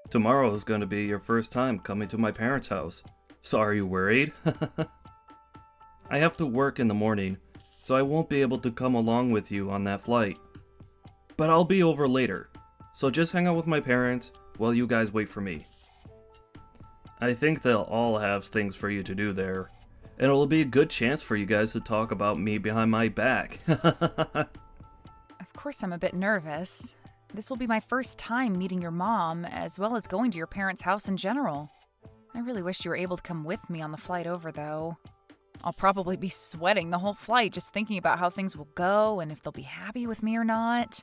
Tomorrow is going to be your first time coming to my parents' house. So are you worried? I have to work in the morning, so I won't be able to come along with you on that flight. But I'll be over later, so just hang out with my parents while you guys wait for me. I think they'll all have things for you to do there, and it'll be a good chance for you guys to talk about me behind my back. Of course I'm a bit nervous. This will be my first time meeting your mom, as well as going to your parents' house in general. I really wish you were able to come with me on the flight over, though. I'll probably be sweating the whole flight just thinking about how things will go and if they'll be happy with me or not.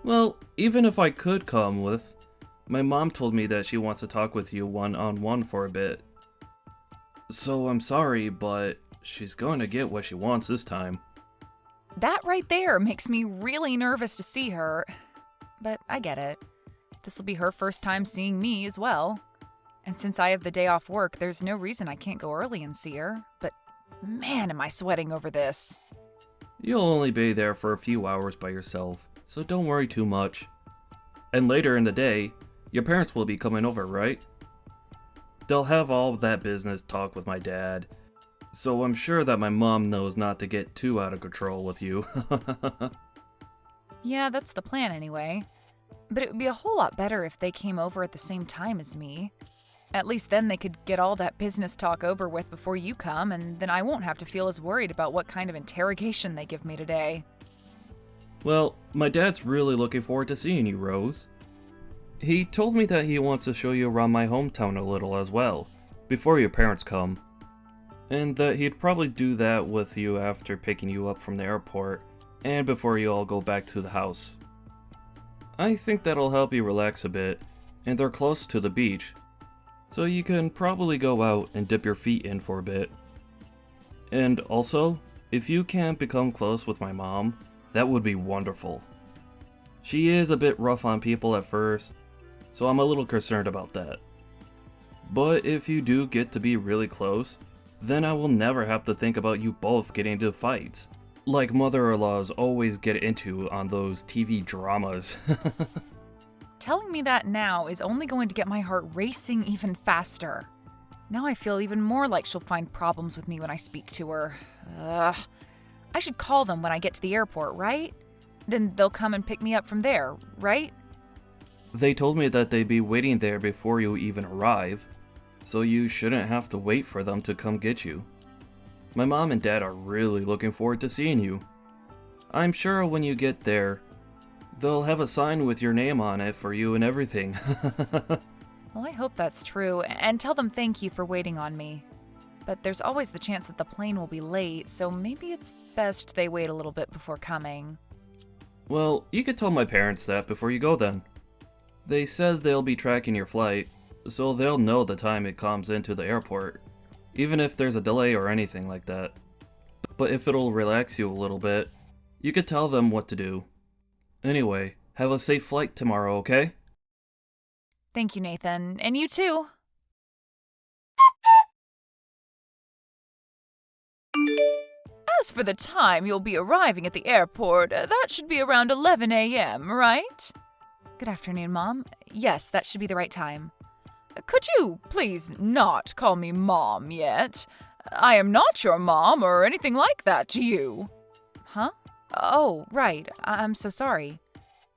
Well, even if I could come with, my mom told me that she wants to talk with you one-on-one for a bit. So I'm sorry, but she's going to get what she wants this time. That right there makes me really nervous to see her. But I get it. This will be her first time seeing me as well. And since I have the day off work, there's no reason I can't go early and see her. But man, am I sweating over this. You'll only be there for a few hours by yourself, so don't worry too much. And later in the day, your parents will be coming over, right? They'll have all that business talk with my dad, so I'm sure that my mom knows not to get too out of control with you. Yeah, that's the plan anyway. But it would be a whole lot better if they came over at the same time as me. At least then they could get all that business talk over with before you come, and then I won't have to feel as worried about what kind of interrogation they give me today. Well, my dad's really looking forward to seeing you, Rose. He told me that he wants to show you around my hometown a little as well, before your parents come. And that he'd probably do that with you after picking you up from the airport, and before you all go back to the house. I think that'll help you relax a bit, and they're close to the beach, so you can probably go out and dip your feet in for a bit. And also, if you can't become close with my mom, that would be wonderful. She is a bit rough on people at first, so I'm a little concerned about that. But if you do get to be really close, then I will never have to think about you both getting into fights, like mother-in-laws always get into on those TV dramas. Telling me that now is only going to get my heart racing even faster. Now I feel even more like she'll find problems with me when I speak to her. Ugh. I should call them when I get to the airport, right? Then they'll come and pick me up from there, right? They told me that they'd be waiting there before you even arrive, so you shouldn't have to wait for them to come get you. My mom and dad are really looking forward to seeing you. I'm sure when you get there, they'll have a sign with your name on it for you and everything. Well, I hope that's true, and tell them thank you for waiting on me. But there's always the chance that the plane will be late, so maybe it's best they wait a little bit before coming. Well, you could tell my parents that before you go then. They said they'll be tracking your flight, so they'll know the time it comes into the airport, even if there's a delay or anything like that. But if it'll relax you a little bit, you could tell them what to do. Anyway, have a safe flight tomorrow, okay? Thank you, Nathan. And you too. As for the time you'll be arriving at the airport, that should be around 11 a.m., right? Good afternoon, Mom. Yes, that should be the right time. Could you please not call me Mom yet? I am not your mom or anything like that to you. Huh? Oh, right. I'm so sorry.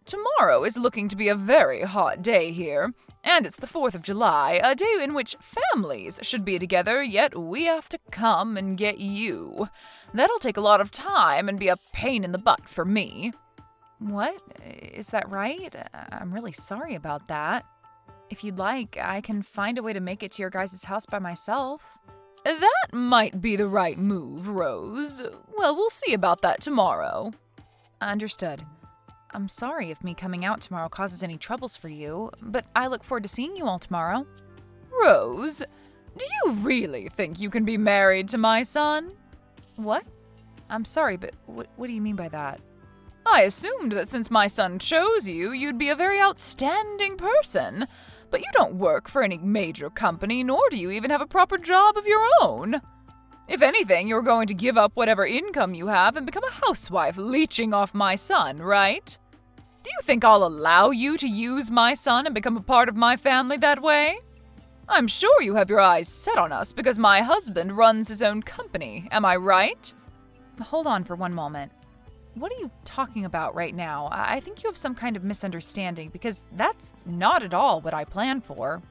Tomorrow is looking to be a very hot day here, and it's the 4th of July, a day in which families should be together, yet we have to come and get you. That'll take a lot of time and be a pain in the butt for me. What? Is that right? I'm really sorry about that. If you'd like, I can find a way to make it to your guys' house by myself. That might be the right move, Rose. Well, we'll see about that tomorrow. Understood. I'm sorry if me coming out tomorrow causes any troubles for you, but I look forward to seeing you all tomorrow. Rose, do you really think you can be married to my son? What? I'm sorry, but what do you mean by that? I assumed that since my son chose you, you'd be a very outstanding person. But you don't work for any major company, nor do you even have a proper job of your own. If anything, you're going to give up whatever income you have and become a housewife leeching off my son, right? Do you think I'll allow you to use my son and become a part of my family that way? I'm sure you have your eyes set on us because my husband runs his own company, am I right? Hold on for one moment. What are you talking about right now? I think you have some kind of misunderstanding because that's not at all what I planned for.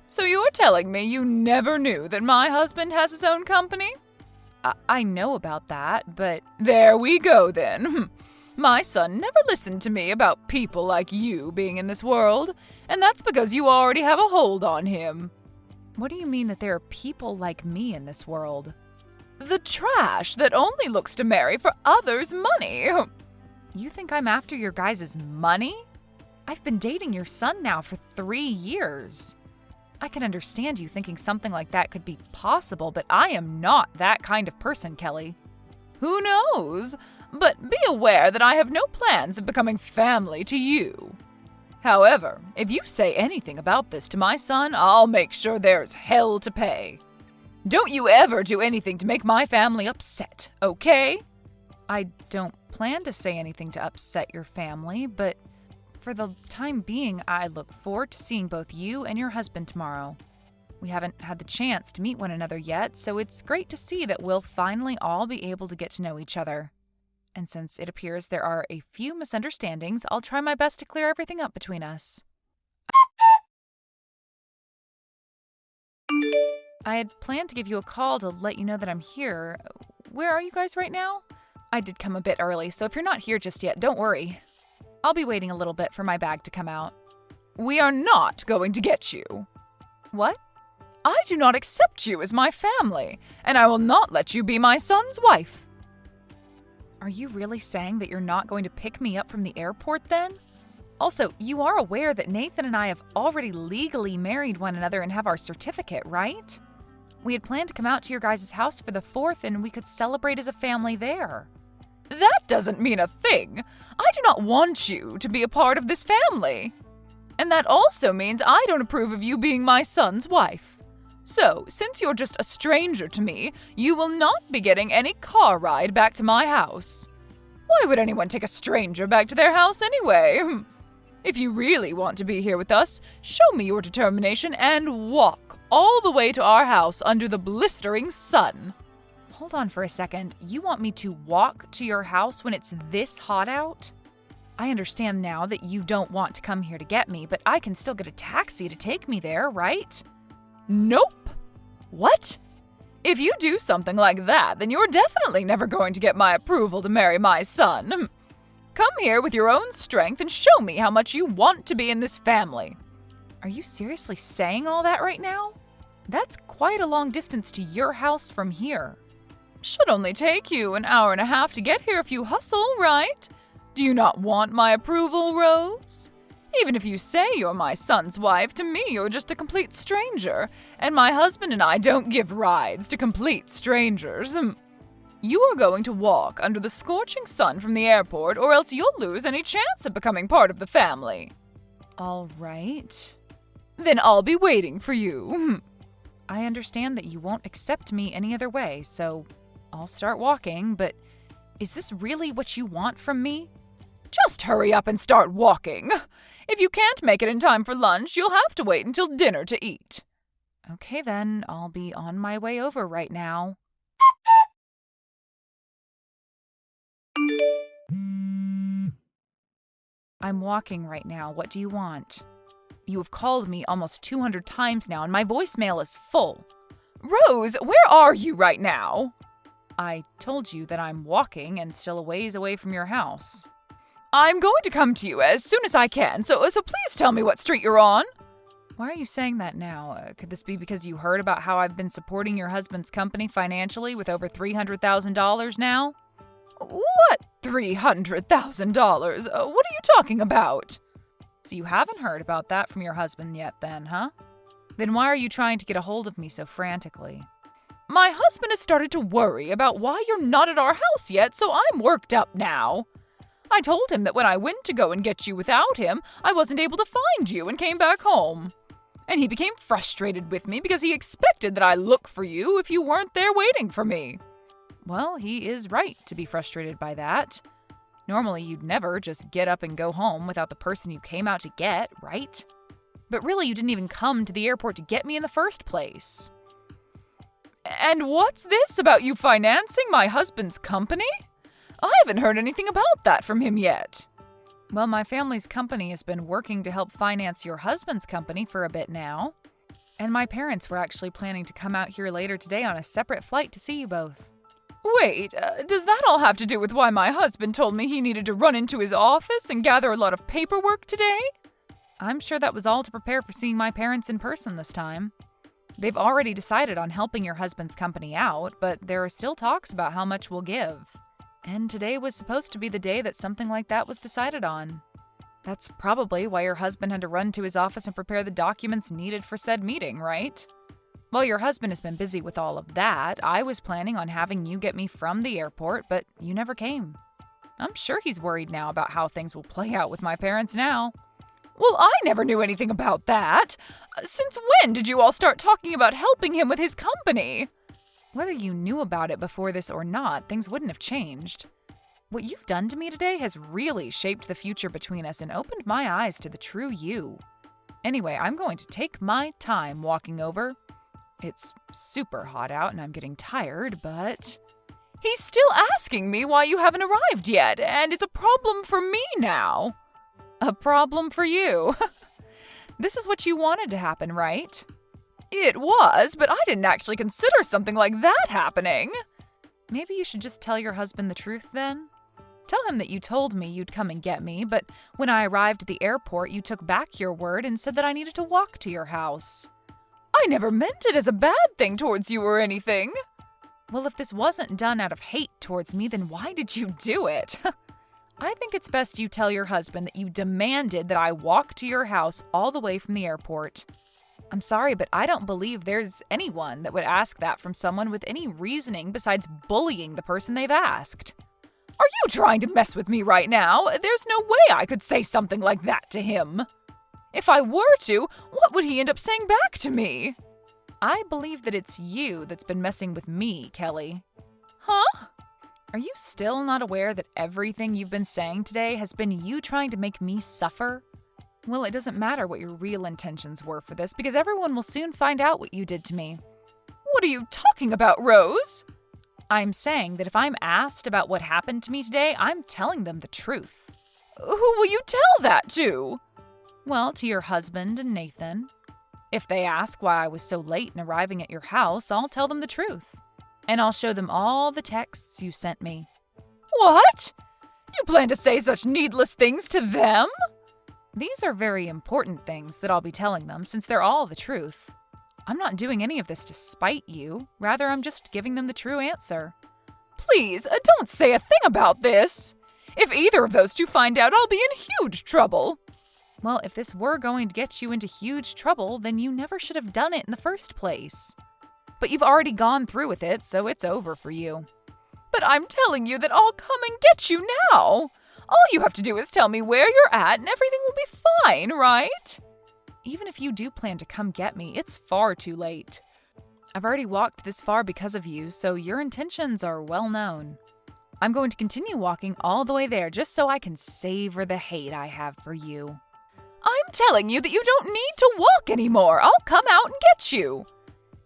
So you're telling me you never knew that my husband has his own company? I know about that, but there we go then. My son never listened to me about people like you being in this world, and that's because you already have a hold on him. What do you mean that there are people like me in this world? The trash that only looks to marry for others' money. You think I'm after your guys' money? I've been dating your son now for 3 years. I can understand you thinking something like that could be possible, but I am not that kind of person, Kelly. Who knows? But be aware that I have no plans of becoming family to you. However, if you say anything about this to my son, I'll make sure there's hell to pay. Don't you ever do anything to make my family upset, okay? I don't plan to say anything to upset your family, but for the time being, I look forward to seeing both you and your husband tomorrow. We haven't had the chance to meet one another yet, so it's great to see that we'll finally all be able to get to know each other. And since it appears there are a few misunderstandings, I'll try my best to clear everything up between us. I had planned to give you a call to let you know that I'm here. Where are you guys right now? I did come a bit early, so if you're not here just yet, don't worry. I'll be waiting a little bit for my bag to come out. We are not going to get you. What? I do not accept you as my family, and I will not let you be my son's wife. Are you really saying that you're not going to pick me up from the airport then? Also, you are aware that Nathan and I have already legally married one another and have our certificate, right? We had planned to come out to your guys' house for the 4th and we could celebrate as a family there. That doesn't mean a thing. I do not want you to be a part of this family. And that also means I don't approve of you being my son's wife. So, since you're just a stranger to me, you will not be getting any car ride back to my house. Why would anyone take a stranger back to their house anyway? If you really want to be here with us, show me your determination and walk all the way to our house under the blistering sun. Hold on for a second. You want me to walk to your house when it's this hot out? I understand now that you don't want to come here to get me, but I can still get a taxi to take me there, right? Nope. What? If you do something like that, then you're definitely never going to get my approval to marry my son. Come here with your own strength and show me how much you want to be in this family. Are you seriously saying all that right now? That's quite a long distance to your house from here. Should only take you an hour and a half to get here if you hustle, right? Do you not want my approval, Rose? Even if you say you're my son's wife, to me you're just a complete stranger, and my husband and I don't give rides to complete strangers. You are going to walk under the scorching sun from the airport, or else you'll lose any chance of becoming part of the family. All right. Then I'll be waiting for you. I understand that you won't accept me any other way, so I'll start walking, but is this really what you want from me? Just hurry up and start walking. If you can't make it in time for lunch, you'll have to wait until dinner to eat. Okay then, I'll be on my way over right now. I'm walking right now. What do you want? You have called me almost 200 times now and my voicemail is full. Rose, where are you right now? I told you that I'm walking and still a ways away from your house. I'm going to come to you as soon as I can, so please tell me what street you're on. Why are you saying that now? Could this be because you heard about how I've been supporting your husband's company financially with over $300,000 now? What $300,000? What are you talking about? So you haven't heard about that from your husband yet then, huh? Then why are you trying to get a hold of me so frantically? My husband has started to worry about why you're not at our house yet, so I'm worked up now. I told him that when I went to go and get you without him, I wasn't able to find you and came back home. And he became frustrated with me because he expected that I look for you if you weren't there waiting for me. Well, he is right to be frustrated by that. Normally, you'd never just get up and go home without the person you came out to get, right? But really, you didn't even come to the airport to get me in the first place. And what's this about you financing my husband's company? I haven't heard anything about that from him yet. Well, my family's company has been working to help finance your husband's company for a bit now. And my parents were actually planning to come out here later today on a separate flight to see you both. Wait, does that all have to do with why my husband told me he needed to run into his office and gather a lot of paperwork today? I'm sure that was all to prepare for seeing my parents in person this time. They've already decided on helping your husband's company out, but there are still talks about how much we'll give. And today was supposed to be the day that something like that was decided on. That's probably why your husband had to run to his office and prepare the documents needed for said meeting, right? While your husband has been busy with all of that, I was planning on having you get me from the airport, but you never came. I'm sure he's worried now about how things will play out with my parents now. Well, I never knew anything about that. Since when did you all start talking about helping him with his company? Whether you knew about it before this or not, things wouldn't have changed. What you've done to me today has really shaped the future between us and opened my eyes to the true you. Anyway, I'm going to take my time walking over. It's super hot out and I'm getting tired, but... He's still asking me why you haven't arrived yet, and it's a problem for me now. A problem for you. This is what you wanted to happen, right? It was, but I didn't actually consider something like that happening. Maybe you should just tell your husband the truth then? Tell him that you told me you'd come and get me, but when I arrived at the airport, you took back your word and said that I needed to walk to your house. I never meant it as a bad thing towards you or anything. Well, if this wasn't done out of hate towards me, then why did you do it? I think it's best you tell your husband that you demanded that I walk to your house all the way from the airport. I'm sorry, but I don't believe there's anyone that would ask that from someone with any reasoning besides bullying the person they've asked. Are you trying to mess with me right now? There's no way I could say something like that to him. If I were to, what would he end up saying back to me? I believe that it's you that's been messing with me, Kelly. Huh? Are you still not aware that everything you've been saying today has been you trying to make me suffer? Well, it doesn't matter what your real intentions were for this because everyone will soon find out what you did to me. What are you talking about, Rose? I'm saying that if I'm asked about what happened to me today, I'm telling them the truth. Who will you tell that to? Well, to your husband and Nathan. If they ask why I was so late in arriving at your house, I'll tell them the truth. And I'll show them all the texts you sent me. What? You plan to say such needless things to them? These are very important things that I'll be telling them since they're all the truth. I'm not doing any of this to spite you. Rather, I'm just giving them the true answer. Please, don't say a thing about this. If either of those two find out, I'll be in huge trouble. Well, if this were going to get you into huge trouble, then you never should have done it in the first place. But you've already gone through with it, so it's over for you. But I'm telling you that I'll come and get you now. All you have to do is tell me where you're at and everything will be fine, right? Even if you do plan to come get me, it's far too late. I've already walked this far because of you, so your intentions are well known. I'm going to continue walking all the way there just so I can savor the hate I have for you. I'm telling you that you don't need to walk anymore. I'll come out and get you.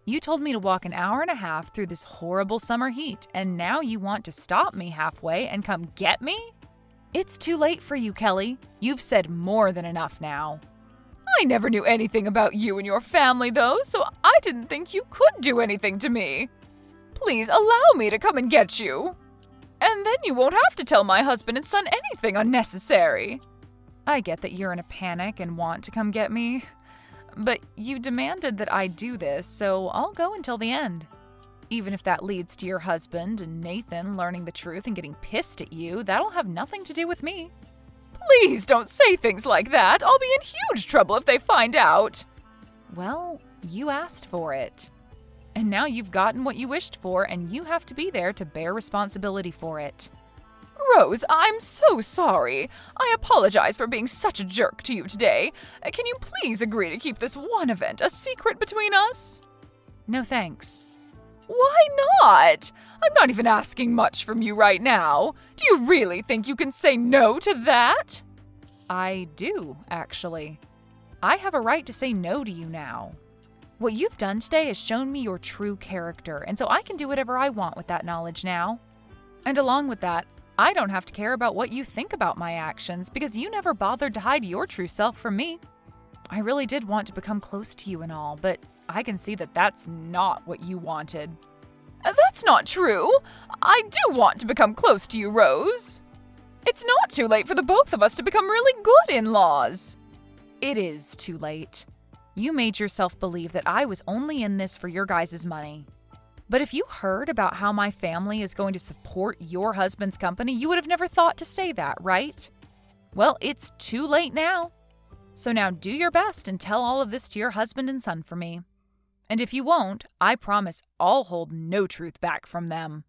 You told me to walk an hour and a half through this horrible summer heat, and now you want to stop me halfway and come get me? It's too late for you, Kelly. You've said more than enough now. I never knew anything about you and your family, though, so I didn't think you could do anything to me. Please allow me to come and get you. And then you won't have to tell my husband and son anything unnecessary. I get that you're in a panic and want to come get me, but you demanded that I do this, so I'll go until the end. Even if that leads to your husband and Nathan learning the truth and getting pissed at you, that'll have nothing to do with me. Please don't say things like that. I'll be in huge trouble if they find out. Well, you asked for it. And now you've gotten what you wished for, and you have to be there to bear responsibility for it. Rose, I'm so sorry. I apologize for being such a jerk to you today. Can you please agree to keep this one event a secret between us? No thanks. Why not? I'm not even asking much from you right now. Do you really think you can say no to that? I do, actually. I have a right to say no to you now. What you've done today has shown me your true character, and so I can do whatever I want with that knowledge now. And along with that, I don't have to care about what you think about my actions because you never bothered to hide your true self from me. I really did want to become close to you and all, but I can see that that's not what you wanted. That's not true. I do want to become close to you, Rose. It's not too late for the both of us to become really good in-laws. It is too late. You made yourself believe that I was only in this for your guys' money. But if you heard about how my family is going to support your husband's company, you would have never thought to say that, right? Well, it's too late now. So now do your best and tell all of this to your husband and son for me. And if you won't, I promise I'll hold no truth back from them.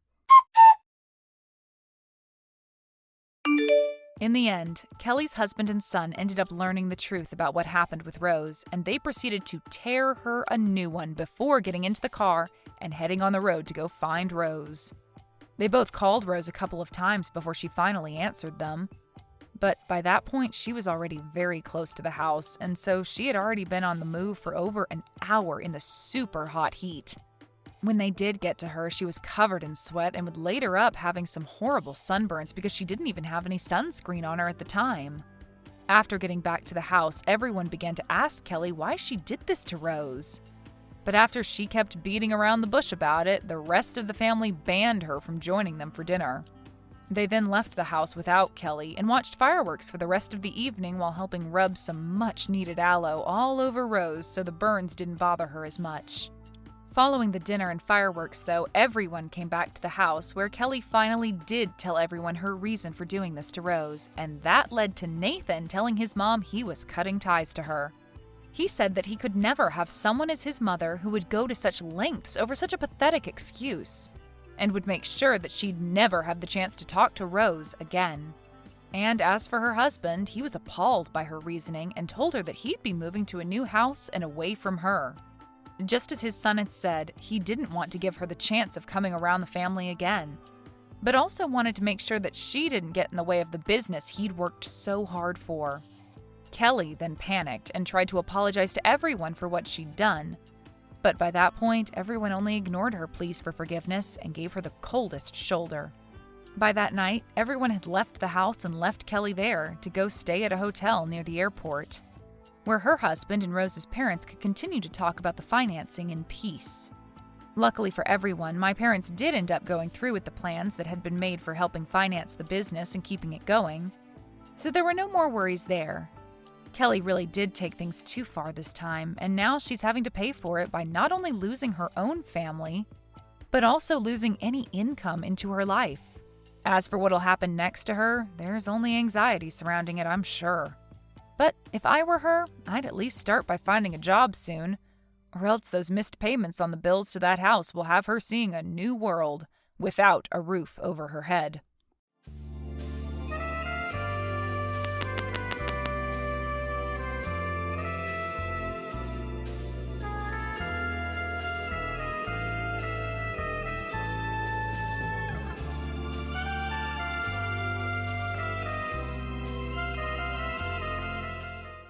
In the end, Kelly's husband and son ended up learning the truth about what happened with Rose, and they proceeded to tear her a new one before getting into the car and heading on the road to go find Rose. They both called Rose a couple of times before she finally answered them. But by that point, she was already very close to the house, and so she had already been on the move for over an hour in the super hot heat. When they did get to her, she was covered in sweat and would later up having some horrible sunburns because she didn't even have any sunscreen on her at the time. After getting back to the house, everyone began to ask Kelly why she did this to Rose. But after she kept beating around the bush about it, the rest of the family banned her from joining them for dinner. They then left the house without Kelly and watched fireworks for the rest of the evening while helping rub some much-needed aloe all over Rose so the burns didn't bother her as much. Following the dinner and fireworks, though, everyone came back to the house where Kelly finally did tell everyone her reason for doing this to Rose, and that led to Nathan telling his mom he was cutting ties to her. He said that he could never have someone as his mother who would go to such lengths over such a pathetic excuse, and would make sure that she'd never have the chance to talk to Rose again. And as for her husband, he was appalled by her reasoning and told her that he'd be moving to a new house and away from her. Just as his son had said, he didn't want to give her the chance of coming around the family again, but also wanted to make sure that she didn't get in the way of the business he'd worked so hard for. Kelly then panicked and tried to apologize to everyone for what she'd done, but by that point, everyone only ignored her pleas for forgiveness and gave her the coldest shoulder. By that night, everyone had left the house and left Kelly there to go stay at a hotel near the airport, where her husband and Rose's parents could continue to talk about the financing in peace. Luckily for everyone, my parents did end up going through with the plans that had been made for helping finance the business and keeping it going, so there were no more worries there. Kelly really did take things too far this time, and now she's having to pay for it by not only losing her own family, but also losing any income into her life. As for what'll happen next to her, there's only anxiety surrounding it, I'm sure. But if I were her, I'd at least start by finding a job soon, or else those missed payments on the bills to that house will have her seeing a new world without a roof over her head.